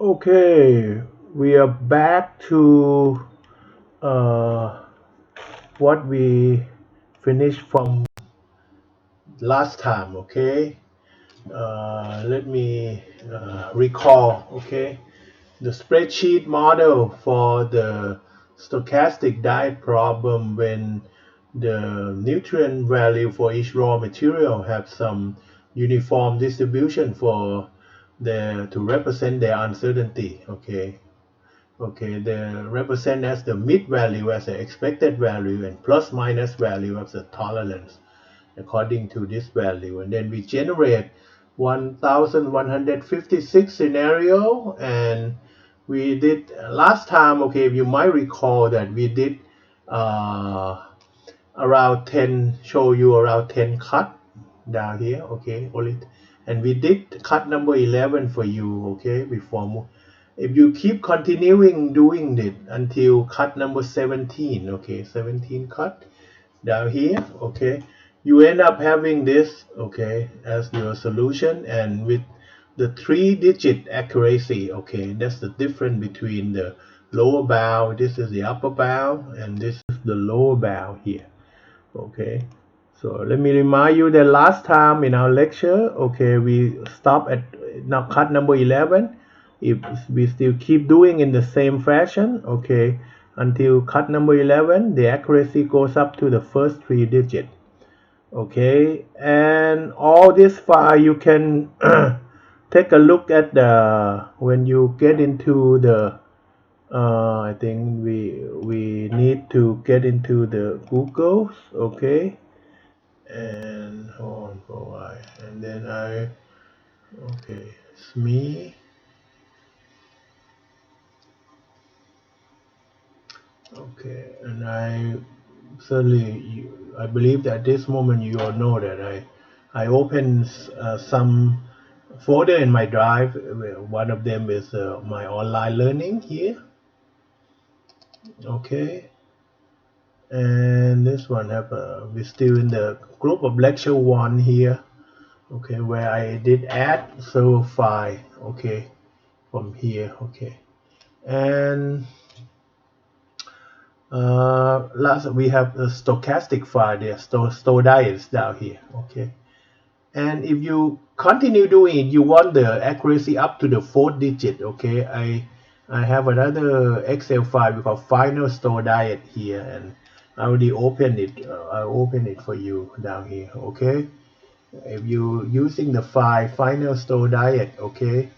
Okay, we are back to uh, what we finished from last time. Okay, let me recall. Okay, the spreadsheet model for the stochastic diet problem when the nutrient value for each raw material have some uniform distribution for the to represent their uncertainty. Okay, okay, they represent as the mid value as the expected value and plus minus value as the tolerance according to this value. And then we generate 1156 scenario, and we did last time, okay, you might recall that we did uh, around 10, show you around 10 cut down here, okay, only, and we did cut number 11 for you, okay, before. If you keep continuing doing it until cut number 17, okay, 17 cut down here, okay, you end up having this, okay, as your solution, and with the 3-digit accuracy, okay, that's the difference between the lower bound, this is the upper bound, and this is the lower bound here. Okay, so let me remind you that last time in our lecture, okay, we stop at now cut number 11. If we still keep doing in the same fashion, okay, until cut number 11, the accuracy goes up to the first 3 digit. Okay, and all this file you can take a look at the when you get into the I think we need to get into the Google's, okay, and hold on for a while, and then okay, it's me, okay, and I believe that at this moment you all know that I opened some folder in my drive. One of them is my online learning here, okay, and this one have we're still in the group of lecture one here, okay, where I did add server file, okay, from here, okay, and last we have a stochastic file there, store diets down here, okay, and if you continue doing it, you want the accuracy up to the 4th digit, okay. I have another Excel file we call final store diet here, and I already opened it. I open it for you down here, okay. If you using the file final store diet, okay,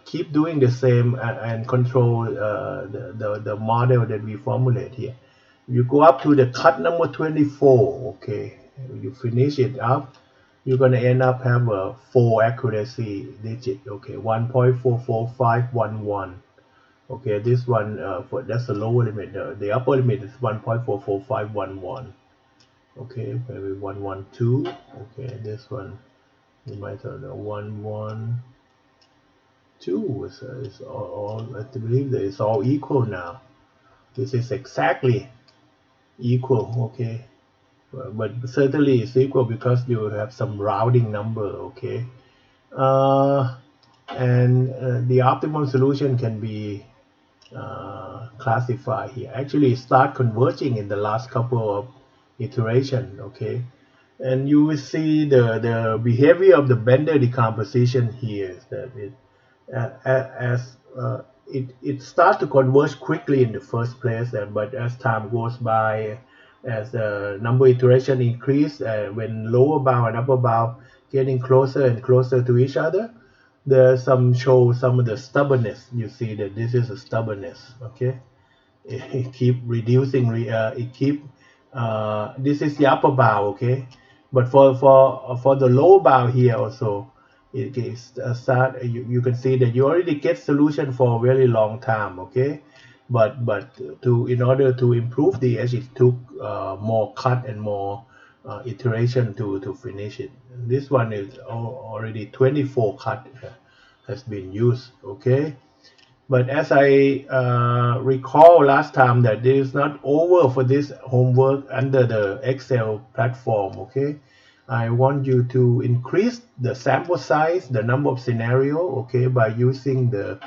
keep doing the same and control the model that we formulate here. You go up to the cut number 24, okay, you finish it up, you're going to end up have a 4 accuracy digit, okay, 1.44511. Okay, this one for that's the lower limit, the upper limit is 1.44511. Okay, maybe 112. Okay, this one you might have the 112 is all I believe that it's all equal now. This is exactly equal, okay. But certainly it's equal because you have some rounding number, okay. Uh, and the optimal solution can be classified here. Actually, start converging in the last couple of iteration, okay. And you will see the behavior of the Bender decomposition here is that as it starts to converge quickly in the first place, but as time goes by, as the number iteration increase, when lower bound and upper bound getting closer and closer to each other, there's some show some of the stubbornness. You see that this is a stubbornness, okay. It keep reducing, it keep this is the upper bound, okay, but for the lower bound here also it is start, you can see that you already get solution for a very long time, okay, but to in order to improve the edge, it took more cut and more iteration to finish it. This one is already 24 cut has been used, okay. But as I recall last time that this is not over for this homework under the Excel platform, okay? I want you to increase the sample size, the number of scenario, okay, by using the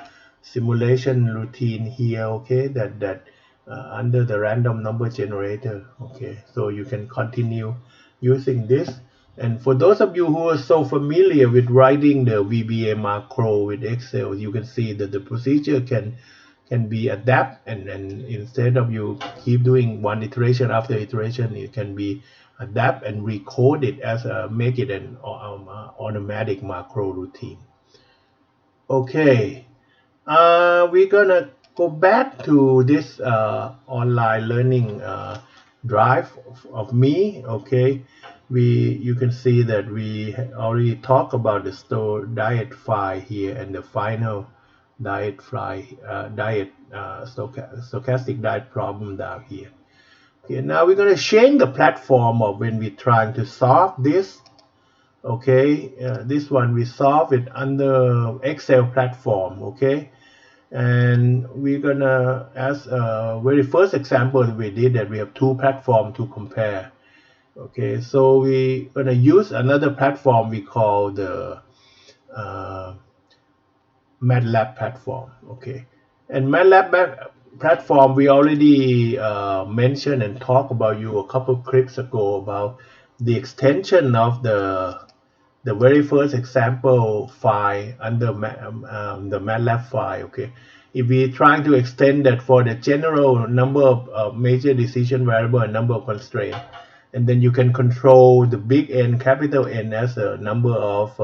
simulation routine here, okay, that under the random number generator, okay. So you can continue using this. And for those of you who are so familiar with writing the VBA macro with Excel, you can see that the procedure can be adapt, and instead of you keep doing one iteration after iteration, it can be adapt and recode it as a make it an automatic macro routine. Okay, we're gonna go back to this online learning drive of me. Okay, you can see that we already talked about the store diet file here and the final diet file stochastic diet problem down here. Okay, now we're going to change the platform of when we're trying to solve this. Okay, this one we solve it under Excel platform. Okay, and we're gonna, as very first example we did, that we have two platforms to compare. Okay, so we're gonna use another platform we call the uh, Matlab platform. Okay, and Matlab platform we already mentioned and talked about you a couple of clips ago about the extension of the very first example file under the Matlab file. Okay, if we trying to extend that for the general number of major decision variable and number of constraints, and then you can control the big N, capital N as a number of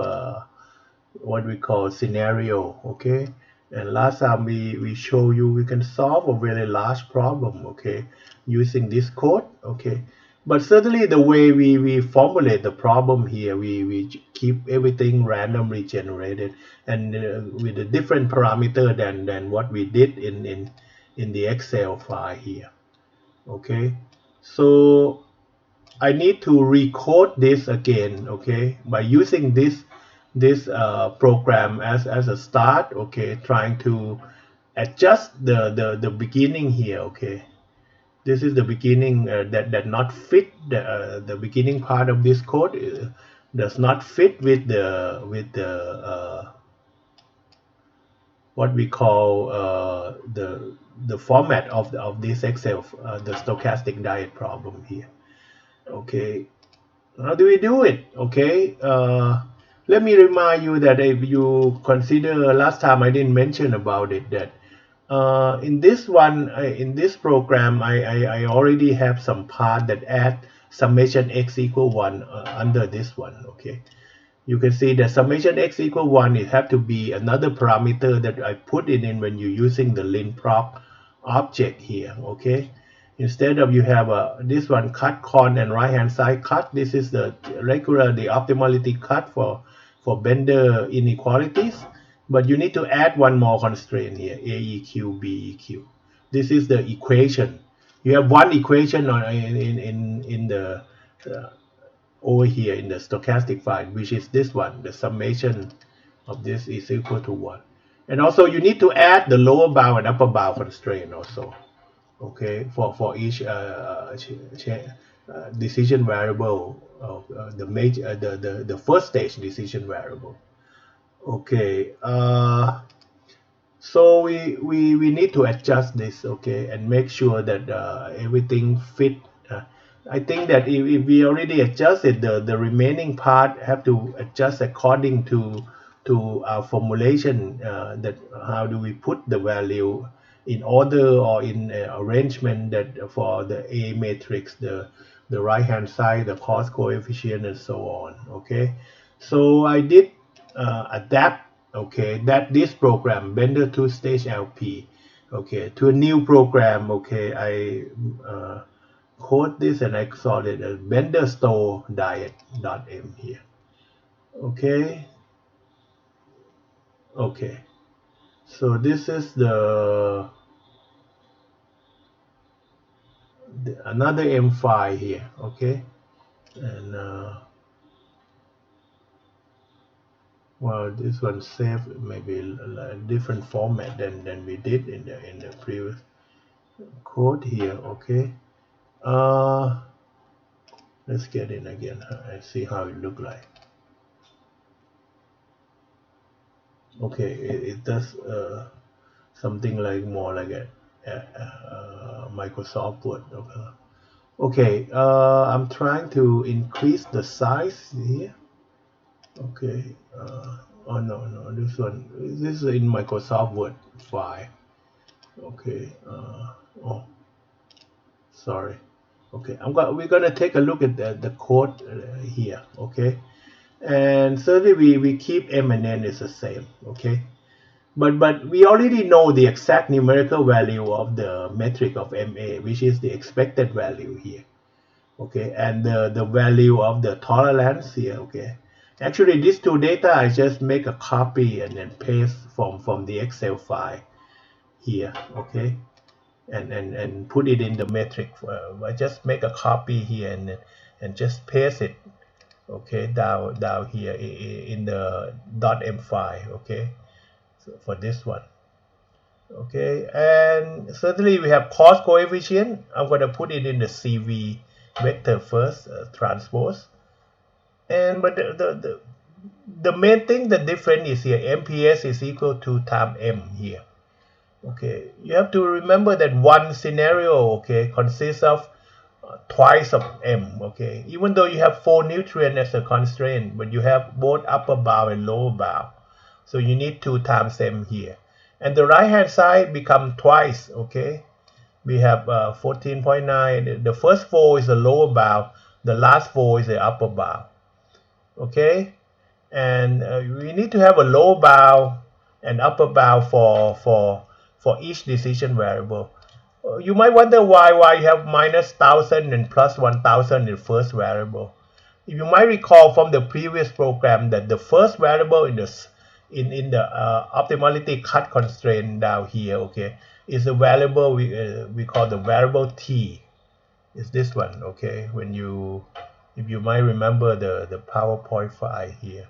what we call scenario. Okay, and last time we show you we can solve a very large problem, okay, using this code. Okay, but certainly the way we formulate the problem here, we keep everything randomly generated and with a different parameter than what we did in the Excel file here. Okay, so I need to recode this again, okay, by using this program as a start, okay, trying to adjust the beginning here, okay. This is the beginning that not fit the beginning part of this code does not fit with the what we call the format of this Excel the stochastic diet problem here. Okay, how do we do it? Okay, let me remind you that if you consider last time I didn't mention about it, that in this one, in this program, I already have some part that add summation x equal 1 under this one. Okay, you can see that summation x equal 1, it have to be another parameter that I put it in when you're using the linprop object here. Okay, instead of you have this one cut con and right hand side cut, this is the regular, the optimality cut for Bender inequalities, but you need to add one more constraint here, AEQ BEQ. This is the equation. You have one equation in the over here in the stochastic file, which is this one, the summation of this is equal to 1. And also you need to add the lower bound and upper bound constraint also, okay, for each decision variable of the major the first stage decision variable. Okay, so we need to adjust this, okay, and make sure that everything fit. I think that if we already adjusted, the remaining part have to adjust according to our formulation, that how do we put the value in order or in arrangement that for the A matrix, the right hand side, the cost coefficient and so on. Okay, so I did adapt, okay, that this program Bender two-stage LP, okay, to a new program. Okay, I code this and I call it a Bender store diet.m here. Okay, okay, so this is the another M file here. Okay, and well, this one saved maybe a different format than we did in the previous code here. Okay, Let's get in again and see how it look like. Okay, it does something like more like a Microsoft Word. Okay, I'm trying to increase the size here. Okay, oh no, this is in Microsoft Word file. Okay, oh, sorry. Okay, we're gonna take a look at the code here. Okay, and certainly we keep m and n is the same. Okay, but we already know the exact numerical value of the metric of MA, which is the expected value here. Okay, and the value of the tolerance here. Okay, actually these two data I just make a copy and then paste from the Excel file here. Okay, and put it in the metric. I just make a copy here and just paste it. Okay, down here in the .m file. Okay, so for this one. Okay, and certainly we have cost coefficient. I'm going to put it in the CV vector first, transpose. And but the main thing, the difference is here, MPS is equal to time M here. Okay, you have to remember that one scenario, okay, consists of twice of M. Okay, even though you have 4 nutrients as a constraint, but you have both upper bound and lower bound. So you need 2 times M here. And the right hand side become twice. Okay, we have 14.9. The first 4 is the lower bound, the last 4 is the upper bound. Okay, and we need to have a lower bound and upper bound for each decision variable. You might wonder why you have minus 1000 and plus 1000 in first variable. You might recall from the previous program that the first variable in the optimality cut constraint down here, okay, is a variable we call the variable t. Is this one, okay? If you might remember the PowerPoint file here.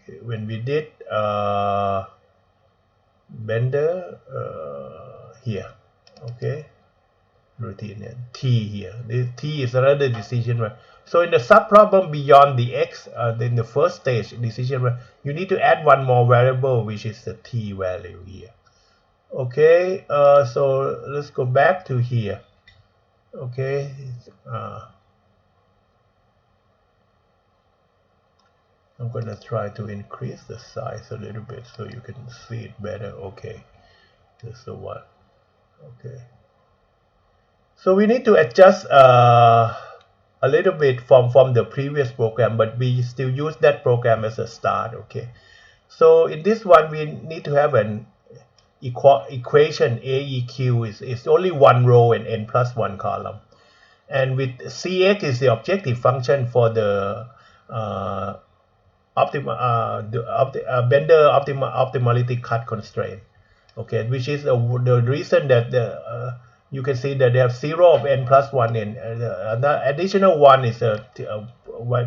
Okay, when we did Bender here, okay, routine t here. The t is another decision. So in the subproblem beyond the x, in the first stage decision, you need to add one more variable, which is the t value here. Okay, so let's go back to here. Okay, I'm going to try to increase the size a little bit so you can see it better. Okay, this is the one. Okay, so we need to adjust a little bit from the previous program, but we still use that program as a start. Okay, so in this one we need to have an equation AEQ is only one row and n plus one column, and with Cx is the objective function for the Bender optimality cut constraint. Okay, which is the reason that you can see that they have 0 of n plus 1 n. The additional one is a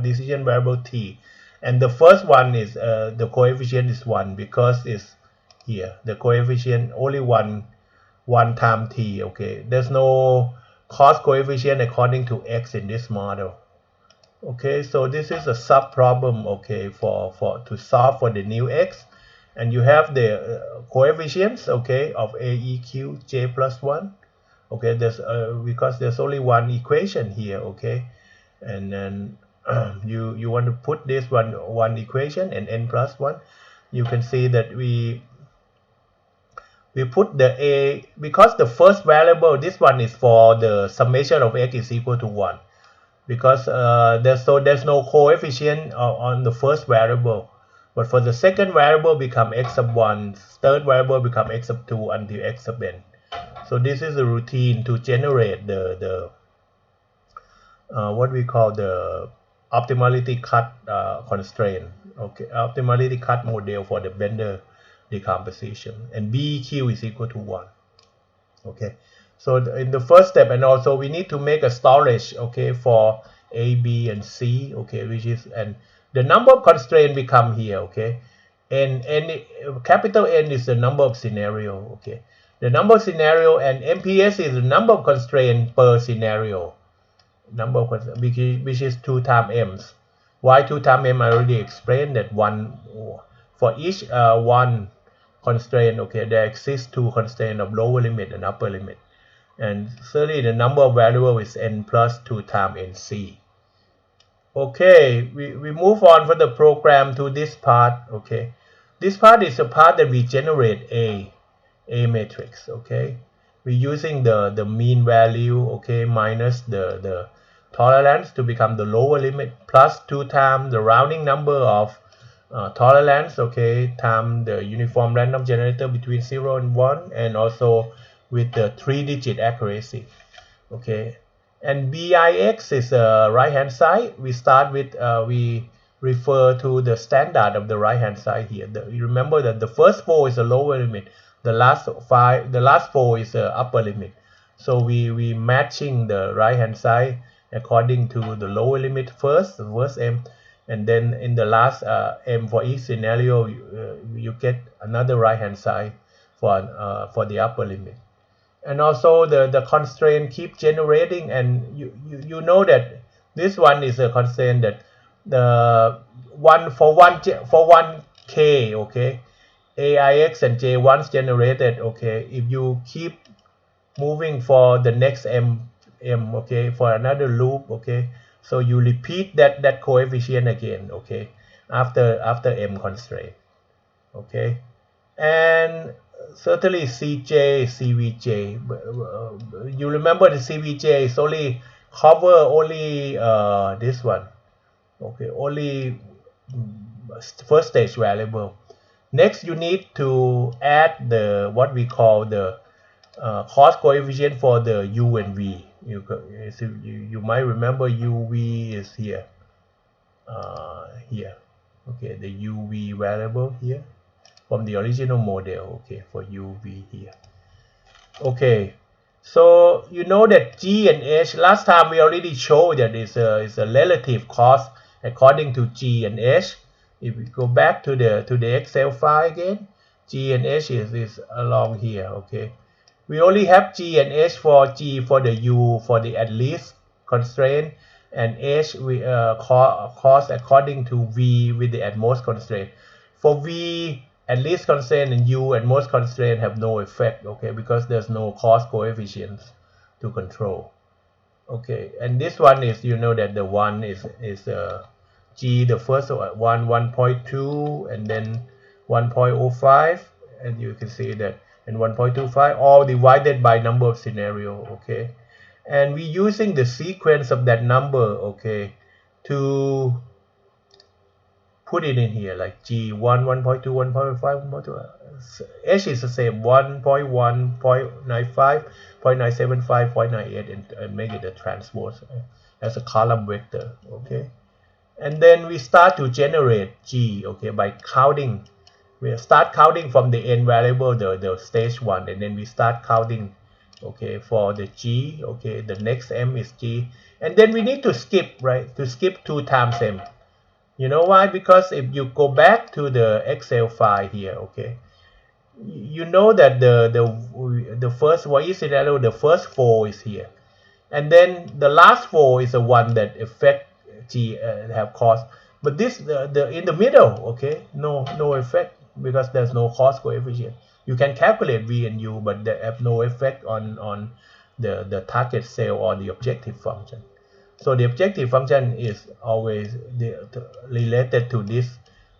decision variable t, and the first one is the coefficient is 1 because it's here the coefficient only one time t. Okay, there's no cost coefficient according to x in this model. Okay, so this is a sub problem, okay, for to solve for the new x, and you have the coefficients, okay, of AEQ j plus 1. Okay, there's because there's only one equation here, okay, and then you want to put this one equation and n plus 1. You can see that we put the a, because the first variable, this one is for the summation of x is equal to 1. Because there's no coefficient on the first variable, but for the second variable become x sub 1, third variable become x sub 2 until x sub n. So this is the routine to generate the what we call the optimality cut constraint. Okay, optimality cut model for the Bender decomposition, and BEQ is equal to 1. Okay, so in the first step, and also we need to make a storage, okay, for A, B, and C, okay, which is, and the number of constraints become here, okay, and capital N is the number of scenario, okay, the number of scenario, and MPS is the number of constraints per scenario, number of which is 2 times m's. Why 2 times m? I already explained that one for each one constraint. Okay, there exists two constraints of lower limit and upper limit, and certainly the number of variables is n plus 2 times nc. Okay, we move on for the program to this part. Okay, this part is the part that we generate a matrix. Okay, we're using the mean value, okay, minus the tolerance to become the lower limit, plus 2 times the rounding number of tolerance, okay, time the uniform random generator between 0 and 1, and also with the 3-digit accuracy. Okay, and BIX is right hand side. We start with we refer to the standard of the right hand side here. You remember that the first 4 is a lower limit, the last 4 is a upper limit. So we matching the right hand side according to the lower limit first, the first m, and then in the last m for each scenario you get another right hand side for the upper limit. And also the constraint keep generating, and you know that this one is a constraint that the one k, okay, AIX and J once generated, okay, if you keep moving for the next m, okay, for another loop, okay, so you repeat that coefficient again, okay, after m constraint, okay. And certainly CJ, CVJ. You remember the CVJ is only cover only this one. Okay, only first stage variable. Next, you need to add the what we call the cost coefficient for the U and V. You might remember UV is here. Here. Okay, the UV variable here from the original model, okay, for UV here. Okay, so you know that G and H, last time we already showed that it's a relative cost according to G and H. If we go back to the Excel file again, G and H is along here, okay. We only have G and H for G for the U for the at least constraint, and H we cost according to V with the at most constraint. For V, at least constraint and U and most constraint have no effect, okay, because there's no cost coefficients to control. Okay, and this one is, you know that the one is G, the first one 1.2, and then 1.05, and you can see that, and 1.25 all divided by number of scenario, okay, and we using the sequence of that number, okay, to put it in here like G1, 1.2, 1.5, 1.2. H is the same 1.1, 0.95, 0.975, 0.98, and make it a transpose as a column vector, okay. And then we start to generate G, okay, by counting. We start counting from the n variable, the stage 1, and then we start counting, okay, for the G, okay, the next m is G, and then we need to skip, right, to skip 2 times m. You know why? Because if you go back to the Excel file here, okay, you know that the first one scenario, the first 4 is here, and then the last 4 is the one that affect G have cost. But this the in the middle, okay, no effect because there's no cost coefficient. You can calculate V and U, but they have no effect on the target cell or the objective function. So the objective function is always related to this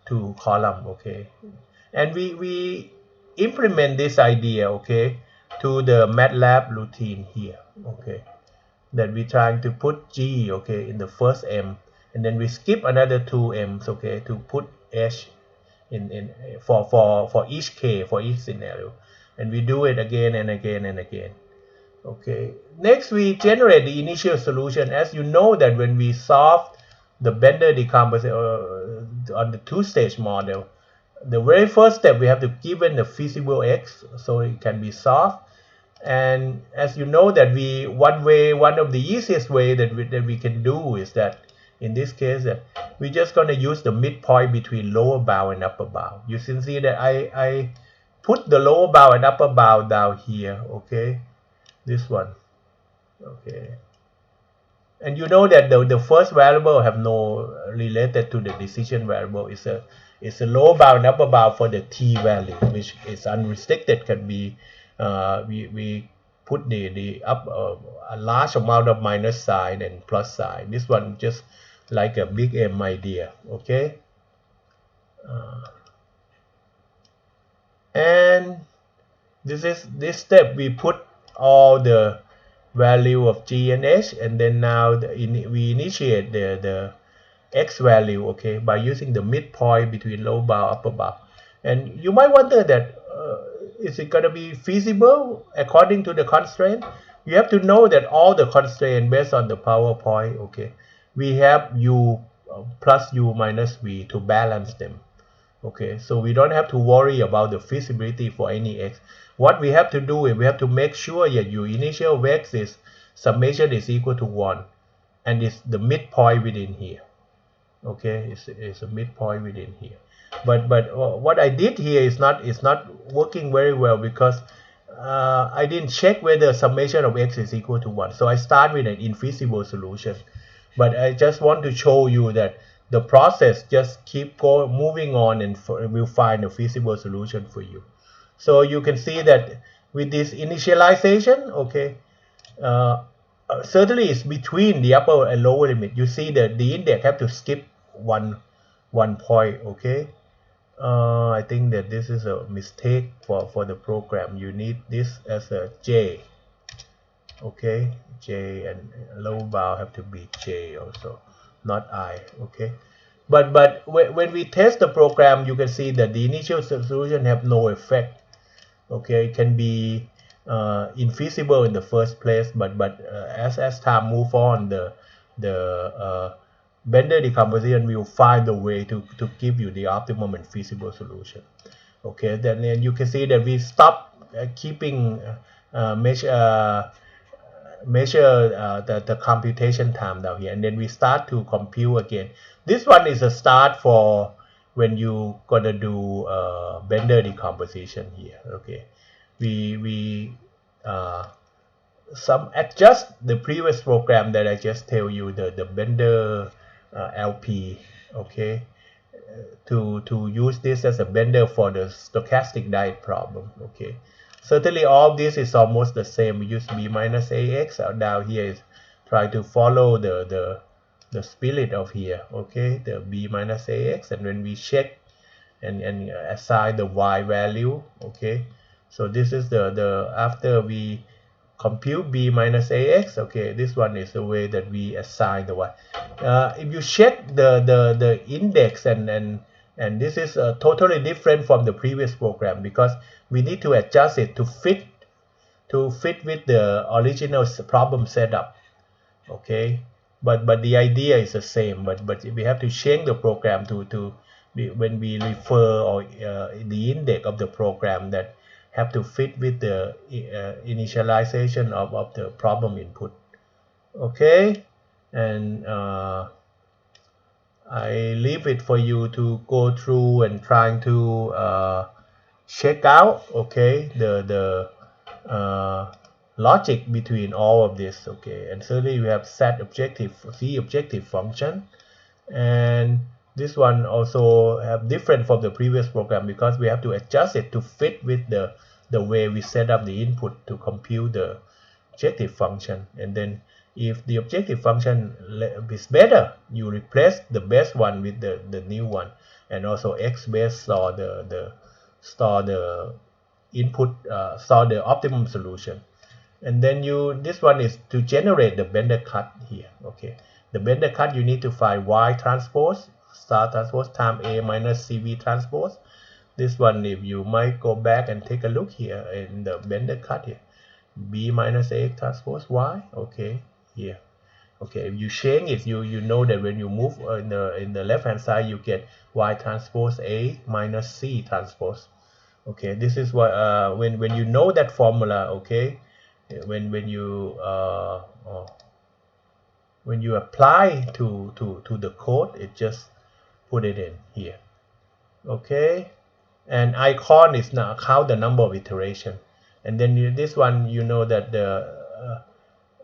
two column, okay. And we implement this idea, okay, to the Matlab routine here, okay, that we're trying to put G, okay, in the first M, and then we skip another 2 M's, okay, to put H in for each K, for each scenario, and we do it again and again and again. Okay, next we generate the initial solution. As you know that when we solve the Bender decomposition on the two-stage model, the very first step we have to given the feasible X so it can be solved. And as you know that one of the easiest way that we can do is that in this case we're just going to use the midpoint between lower bound and upper bound. You can see that I put the lower bound and upper bound down here, okay, this one, okay, And you know that the first variable have no related to the decision variable. It's a lower bound, upper bound for the t value, which is unrestricted. Can be we put the up a large amount of minus sign and plus sign. This one just like a big M idea. Okay, and this step we put all the value of g and h, and then now we initiate the x value, okay, by using the midpoint between low bound upper bound. And you might wonder that is it going to be feasible according to the constraint? You have to know that all the constraint based on the PowerPoint, okay, we have u plus u minus v to balance them. Okay, so we don't have to worry about the feasibility for any x. What we have to do is we have to make sure that your initial vex is summation is equal to 1, and it's the midpoint within here. Okay, it's a midpoint within here. But what I did here is not working very well, because I didn't check whether summation of x is equal to 1. So I start with an infeasible solution. But I just want to show you that the process just keep moving on, and we'll find a feasible solution for you. So you can see that with this initialization, okay, certainly it's between the upper and lower limit. You see that the index have to skip one point. Okay, I think that this is a mistake for the program. You need this as a j. Okay, j, and low bound have to be j also, not I. Okay, but when we test the program, you can see that the initial solution have no effect. Okay, it can be infeasible in the first place, but as time move on, the Bender decomposition will find a way to give you the optimum and feasible solution. Okay, then you can see that we stop keeping measure the computation time down here, and then we start to compute again. This one is a start for when you gonna do Bender decomposition here. Okay, we some adjust the previous program that I just tell you, the Bender LP. Okay, to use this as a Bender for the stochastic diet problem. Okay, certainly all this is almost the same. We use b minus ax. Down here is try to follow the spirit of here. Okay, the b minus ax, and when we check and assign the y value. Okay, so this is the after we compute b minus ax. Okay, this one is the way that we assign the y. If you check the index, and this is totally different from the previous program, because we need to adjust it to fit with the original problem setup. Okay, but the idea is the same, but we have to change the program to when we refer or the index of the program that have to fit with the initialization of the problem input. Okay, and I leave it for you to go through and trying to check out, okay, the logic between all of this. Okay, and certainly we have set objective, C objective function, and this one also have different from the previous program, because we have to adjust it to fit with the way we set up the input to compute the objective function. And then if the objective function is better, you replace the best one with the new one, and also x base store the input, store the optimum solution. And then this one is to generate the Bender cut here. Okay, the Bender cut, you need to find y transpose star transpose time a minus cv transpose. This one, if you might go back and take a look here in the Bender cut here, b minus a transpose y. Okay, here. Okay, if you change it, you know that when you move in the left hand side, you get y transpose a minus c transpose. Okay, this is what when you know that formula. Okay, when you apply to the code, it just put it in here. Okay, and icon is now count the number of iteration, and then this one, you know that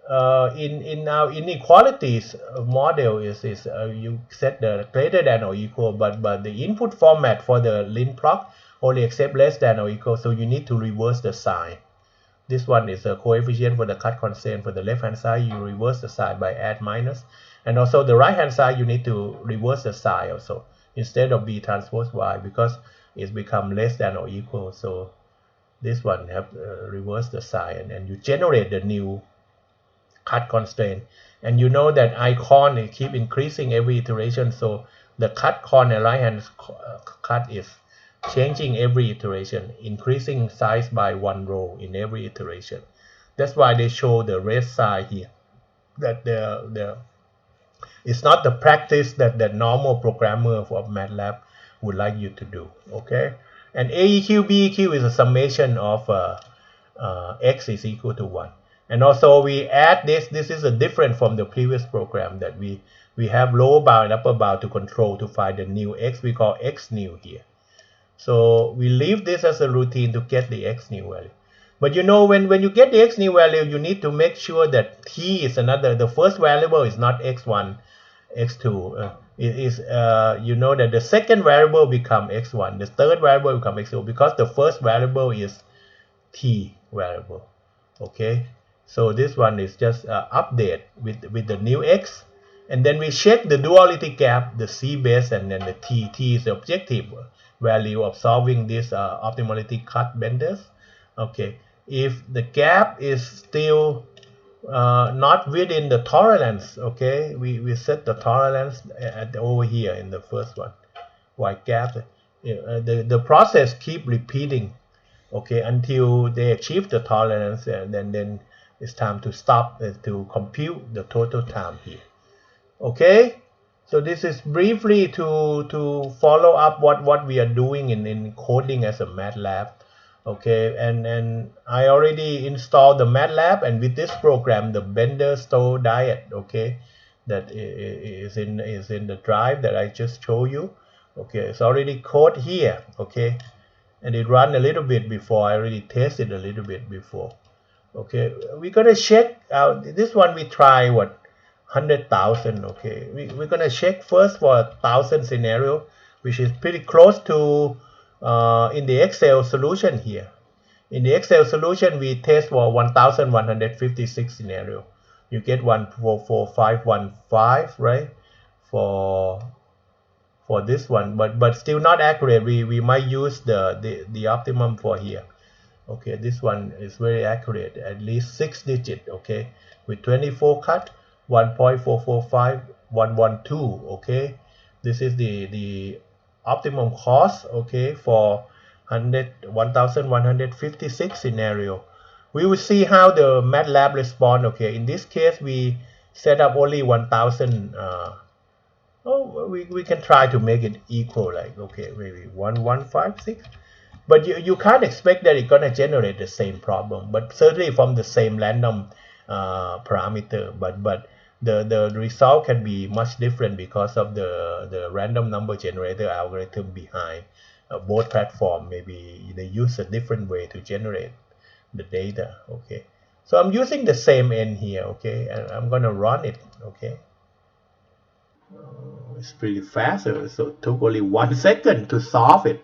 in our inequalities model is you set the greater than or equal, but the input format for the lin proc only accept less than or equal, so you need to reverse the sign. This one is a coefficient for the cut constraint. For the left hand side, you reverse the sign by add minus, and also the right hand side you need to reverse the sign also, instead of b transpose y, because it's become less than or equal. So this one have reverse the sign, and you generate the new cut constraint. And you know that icon it keep increasing every iteration, so the cut corner right hand cut is changing every iteration, increasing size by one row in every iteration. That's why they show the red side here, that the it's not the practice that the normal programmer of Matlab would like you to do. Okay, and AEQ BEQ is a summation of x is equal to 1. And also we add this is a different from the previous program, that we have lower bound and upper bound to control to find the new x. We call x new here. So we leave this as a routine to get the x new value. But you know, when you get the x new value, you need to make sure that t is another, the first variable is not x1, x2. It is you know that the second variable become x1, the third variable become x2, because the first variable is t variable. Okay, so this one is just update with the new x, and then we check the duality gap, the c base, and then the t is the objective value of solving this optimality cut benders. Okay, if the gap is still not within the tolerance, okay, we set the tolerance at over here in the first one, y gap. The process keep repeating, okay, until they achieve the tolerance, and then it's time to stop to compute the total time here. Okay, so this is briefly to follow up what we are doing in coding as a Matlab. Okay, and I already installed the Matlab, and with this program, the Bender Store Diet, okay, that is in the drive that I just showed you. Okay, it's already code here. Okay, and it ran a little bit before. I already tested a little bit before. Okay, we're gonna check out this one. We try what 100,000. Okay, we're gonna check first for 1,000 scenario, which is pretty close to in the Excel solution here. In the Excel solution, we test for 1,156 scenario. You get 144,515, right? For this one, but still not accurate. We might use the optimum for here. Okay, this one is very accurate, at least 6 digit. Okay, with 24 cut, 1.445112. Okay, this is the optimum cost. Okay, for 1,156 scenario. We will see how the Matlab respond. Okay, in this case we set up only 1,000. Oh, we can try to make it equal, like, okay, maybe 1156, but you can't expect that it's gonna generate the same problem, but certainly from the same random parameter, but the result can be much different because of the random number generator algorithm behind both platform. Maybe they use a different way to generate the data. Okay, so I'm using the same n here. Okay, and I'm gonna run it. Okay, it's pretty fast, so it took only 1 second to solve it.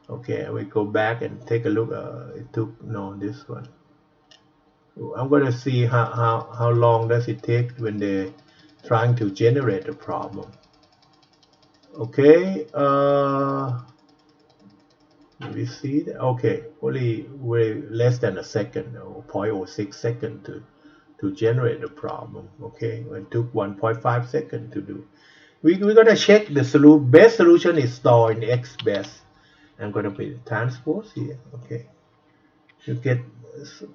Okay, we go back and take a look. It took, no, this one. I'm gonna see how long does it take when they're trying to generate a problem. Okay, let me see that. Okay, only way less than a second, or 0.06 second to generate a problem. Okay, it took 1.5 seconds to do. We're gonna check the best solution is stored in X best. I'm gonna put transpose here. Okay, you get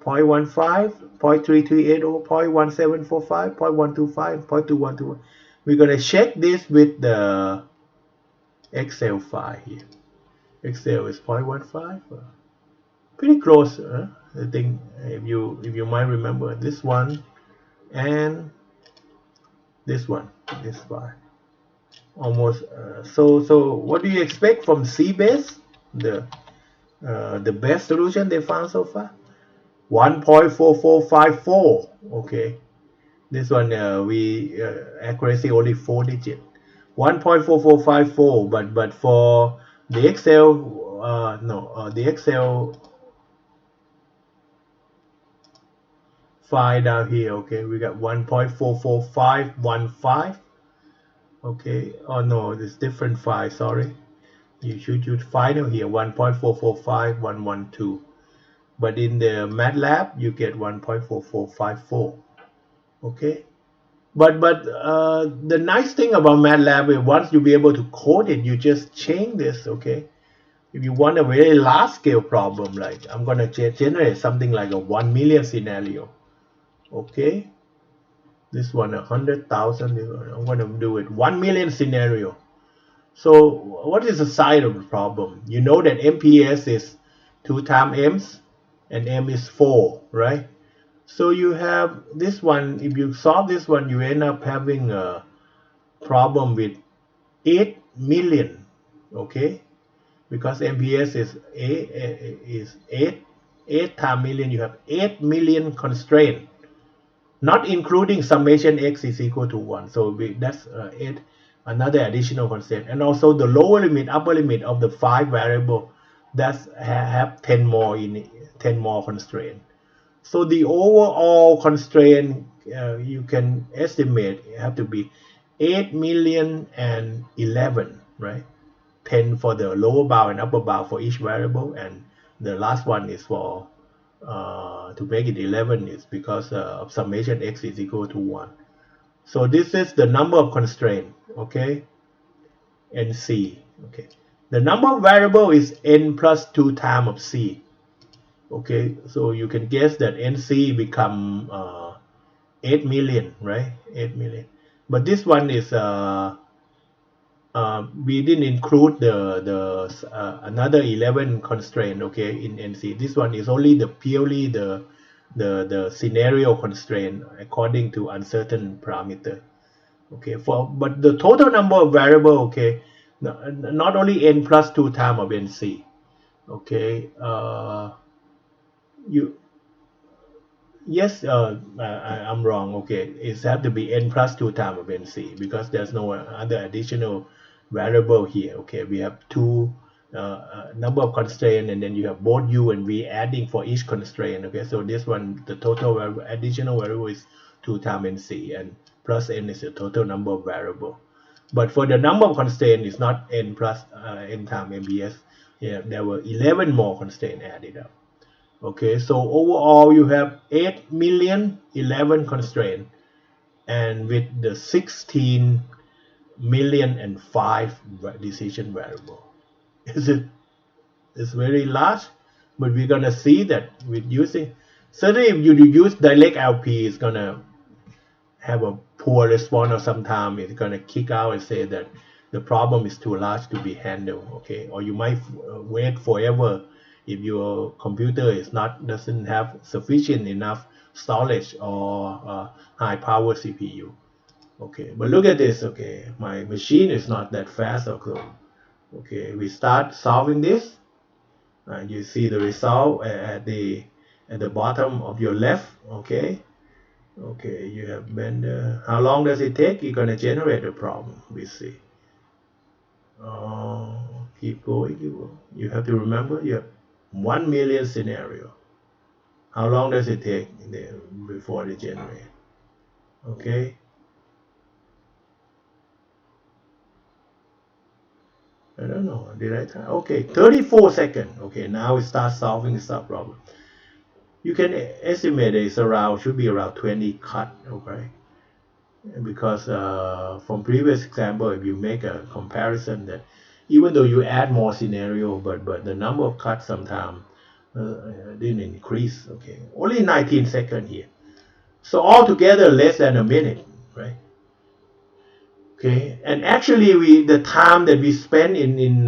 0.15, 0.3380, 0.1745, 0.125, 0.2121. We're gonna check this with the Excel file here. Excel is 0.15. Pretty close. I think if you might remember this one and this one, this file. Almost so what do you expect from CBase, the best solution they found so far? 1.4454. Okay, This one we accuracy only 4 digit, 1.4454. But for the Excel, no, the Excel file down here, okay, we got 1.44515. Okay, oh no, it's different file, sorry. You should use final here, 1.445112. But in the Matlab, you get 1.4454. Okay. But the nice thing about Matlab is once you be able to code it, you just change this. Okay. If you want a very large scale problem, like I'm gonna generate something like a 1 million scenario. Okay. This one 100,000. I'm gonna do it 1 million scenario. So what is the side of the problem? You know that MPS is 2 times M's and M is 4, right? So you have this one, if you solve this one, you end up having a problem with 8 million, okay? Because MPS is 8 times million, you have 8 million constraint, not including summation x is equal to 1. So that's 8, another additional constraint. And also the lower limit, upper limit of the 5 variable, that's have 10 more in 10 more constraint. So the overall constraint you can estimate have to be 8 million and 11, right? 10 for the lower bound and upper bound for each variable, and the last one is for to make it 11 is because of summation x is equal to 1. So this is the number of constraint, okay, NC, okay. The number of variable is n plus 2 times of c. Okay, so you can guess that NC become 8 million, right? 8 million. But this one is we didn't include the another 11 constraint, okay, in NC. This one is only the purely the scenario constraint according to uncertain parameter. Okay, but the total number of variable, okay, not only n plus 2 times of NC. Okay, you yes, I'm wrong. Okay, it have to be n plus 2 times of nc because there's no other additional variable here. Okay, we have two number of constraint, and then you have both u and v adding for each constraint. Okay, so this one, the total additional variable is 2 times nc, and plus n is the total number of variable. But for the number of constraint, it's not n plus n times mbs. Yeah, there were 11 more constraint added up. Okay, so overall you have 8 million 11 constraint, and with the 16 million and 5 decision variable. It's very large, but we're gonna see that with using, certainly if you use direct LP, it's gonna have a poor response, or sometimes it's gonna kick out and say that the problem is too large to be handled. Okay, or you might wait forever if your computer is not doesn't have sufficient enough storage or high power CPU. Okay, but look at this. Okay, my machine is not that fast. Okay, we start solving this, and you see the result at the bottom of your left. Okay. Okay, you have been. How long does it take? You're gonna generate a problem. We see. Keep going. You have to remember you have 1 million scenario. How long does it take before they generate? Okay. I don't know. Did I try? Okay, 34 seconds. Okay, now we start solving the sub problem. You can estimate it's around, should be around 20 cut. Okay. Because from previous example, if you make a comparison that even though you add more scenario, but the number of cuts sometimes didn't increase. Okay, only 19 seconds here, so altogether less than a minute, right? Okay, and actually the time that we spend in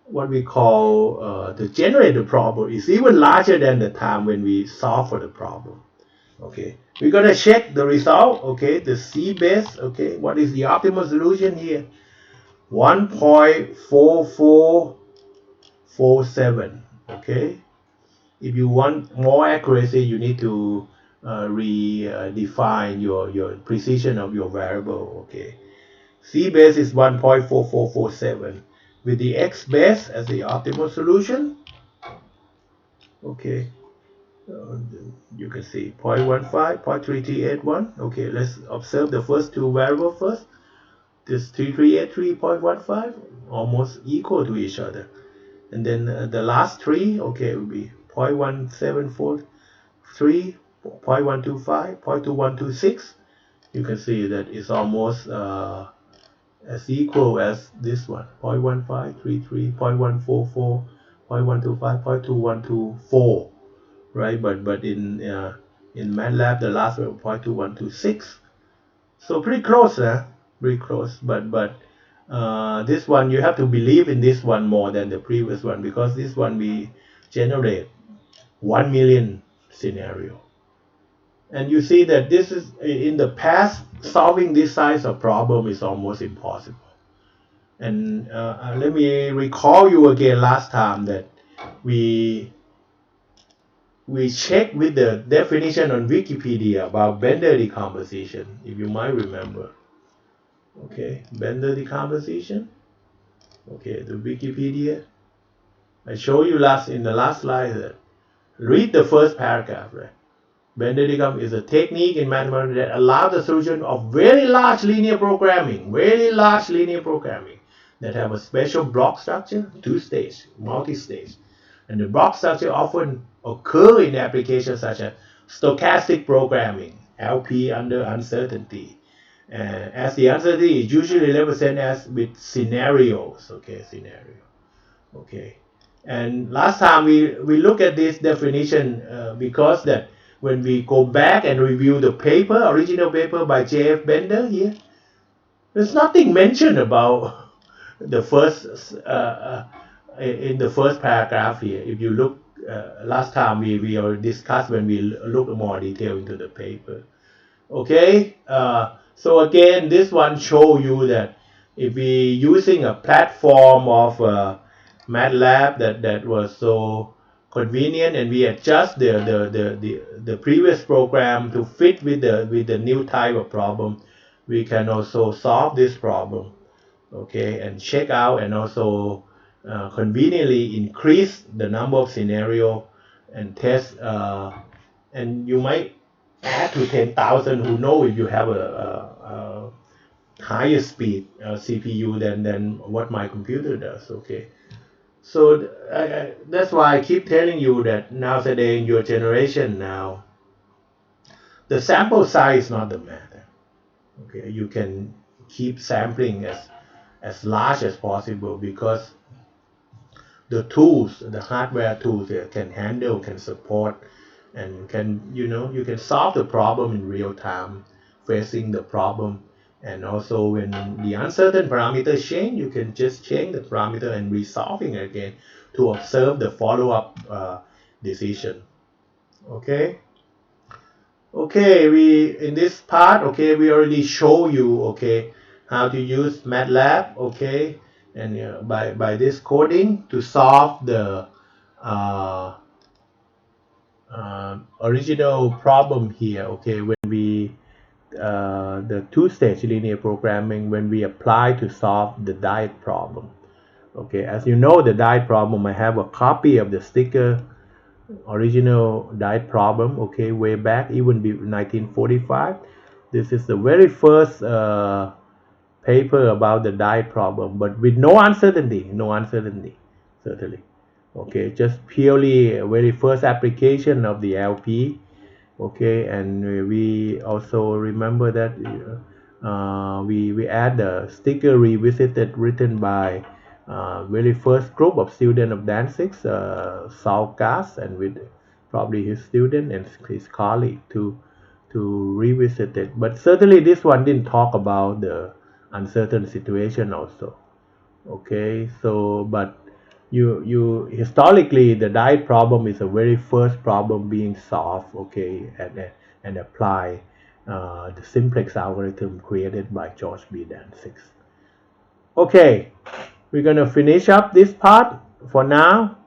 what we call the generator problem is even larger than the time when we solve for the problem. Okay, we're gonna check the result. Okay, the C base. Okay, what is the optimal solution here? 1.4447. Okay, if you want more accuracy, you need to redefine your precision of your variable. Okay, C base is 1.4447 with the X base as the optimal solution. Okay, you can see 0.15, 0.3381. Okay, let's observe the first two variables first. This 3383.15 almost equal to each other, and then the last three, okay, will be 0.1743, 0.125, 0.2126. You can see that it's almost as equal as this one, 0.1533, 0.144, 0.125, 0.2124, right? But in Matlab the last one 0.2126, so pretty close, pretty close. But this one you have to believe in this one more than the previous one, because this one we generate 1 million scenario. And you see that this is in the past, solving this size of problem is almost impossible. And let me recall you again last time that we checked with the definition on Wikipedia about Bender decomposition, if you might remember. Okay, Bender decomposition. Okay, the Wikipedia. I showed you in the last slide that read the first paragraph, right? Bender decomposition is a technique in mathematics that allows the solution of very large linear programming that have a special block structure, two-stage, multi-stage. And the block structure often occur in applications such as stochastic programming, LP under uncertainty. As the uncertainty is usually represented as with scenarios, okay, scenario, okay. And last time we look at this definition because that when we go back and review the paper, original paper by J.F. Bender here, there's nothing mentioned about the first in the first paragraph here. If you look, last time we already discussed when we look more detail into the paper. Okay, so again, this one show you that if we using a platform of Matlab that was so convenient, and we adjust the previous program to fit with the new type of problem, we can also solve this problem. Okay, and check out, and also conveniently increase the number of scenario and test, and you might add to 10,000. Who know if you have a higher speed CPU than what my computer does. Okay, so that's why I keep telling you that nowadays in your generation now, the sample size is not the matter. Okay, you can keep sampling as large as possible, because the tools, the hardware tools can handle, can support, and can, you can solve the problem in real time, facing the problem. And also when the uncertain parameters change, you can just change the parameter and resolving it again to observe the follow-up decision. Okay. Okay, we in this part, okay, we already show you, okay, how to use Matlab, okay, and by this coding to solve the uh, original problem here, okay, when we the two-stage linear programming, when we apply to solve the diet problem. Okay, as you know, the diet problem, I have a copy of the sticker original diet problem, okay, way back, even 1945. This is the very first paper about the diet problem, but with no uncertainty, certainly. Okay, just purely a very first application of the LP. Okay, and we also remember that we add the sticker revisited written by very first group of students of Danzig, Saul Gass, and with probably his student and his colleague to revisit it. But certainly this one didn't talk about the uncertain situation also. Okay, so but you historically the diet problem is the very first problem being solved, okay, and apply the simplex algorithm created by George B. Danzig. Okay, we're gonna finish up this part for now.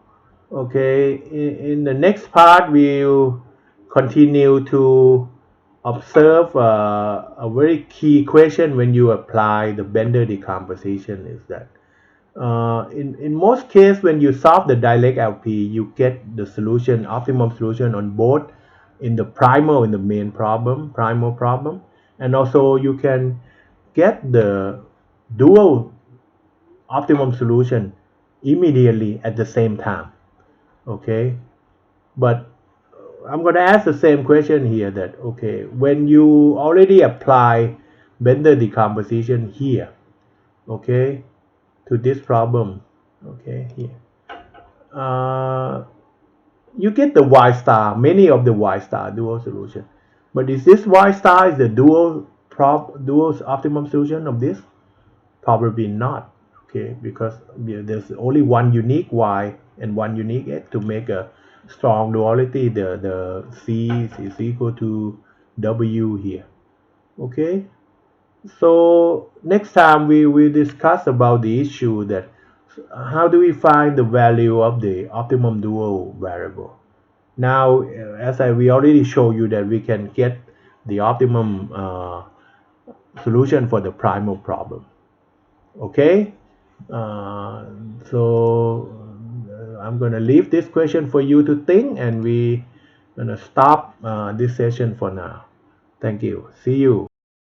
Okay, in the next part we'll continue to observe a very key question when you apply the Bender decomposition is that in most cases when you solve the direct LP, you get the solution, optimum solution on both in the primal, in the main problem, primal problem, and also you can get the dual optimum solution immediately at the same time. Okay, but I'm going to ask the same question here that okay, when you already apply Bender decomposition here, okay, to this problem, okay, here, uh, you get the Y star, many of the Y star dual solution, but is this Y star is the dual optimum solution of this? Probably not, okay, because there's only one unique Y and one unique X to make a strong duality. The C is equal to W here, okay. So next time we will discuss about the issue that how do we find the value of the optimum dual variable. Now, as we already show you that we can get the optimum solution for the primal problem. Okay, uh, so I'm gonna leave this question for you to think, and we gonna stop this session for now. Thank you. See you.